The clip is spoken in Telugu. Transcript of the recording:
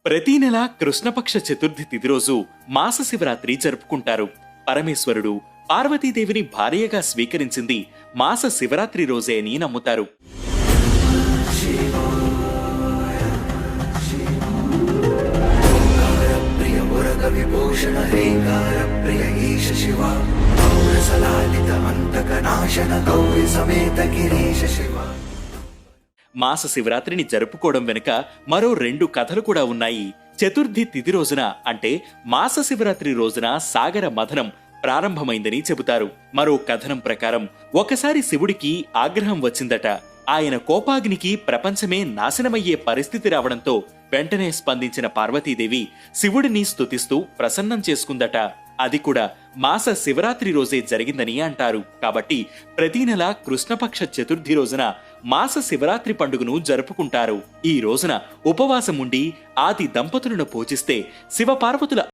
ప్రతి నెల కృష్ణపక్ష చతుర్థి తిథి రోజు మాస శివరాత్రి జరుపుకుంటారు. పరమేశ్వరుడు పార్వతీదేవిని భార్యగా స్వీకరించింది మాస శివరాత్రి రోజే అని నమ్ముతారు. మాస శివరాత్రిని జరుపుకోవడం వెనుక మరో 2 కథలు కూడా ఉన్నాయి. చతుర్థి తిథి రోజున అంటే మాస శివరాత్రి రోజున సాగర మథనం ప్రారంభమైందని చెబుతారు. మరో కథనం ప్రకారం ఒకసారి శివుడికి ఆగ్రహం వచ్చిందట. ఆయన కోపాగ్నికి ప్రపంచమే నాశనమయ్యే పరిస్థితి రావడంతో వెంటనే స్పందించిన పార్వతీదేవి శివుడిని స్తుతిస్తూ ప్రసన్నం చేసుకుందట. అది కూడా మాస శివరాత్రి రోజే జరిగిందని అంటారు. కాబట్టి ప్రతి నెల కృష్ణపక్ష చతుర్థి రోజున మాస శివరాత్రి పండుగను జరుపుకుంటారు. ఈ రోజున ఉపవాసం ఉండి ఆది దంపతులను పూజిస్తే శివపార్వతుల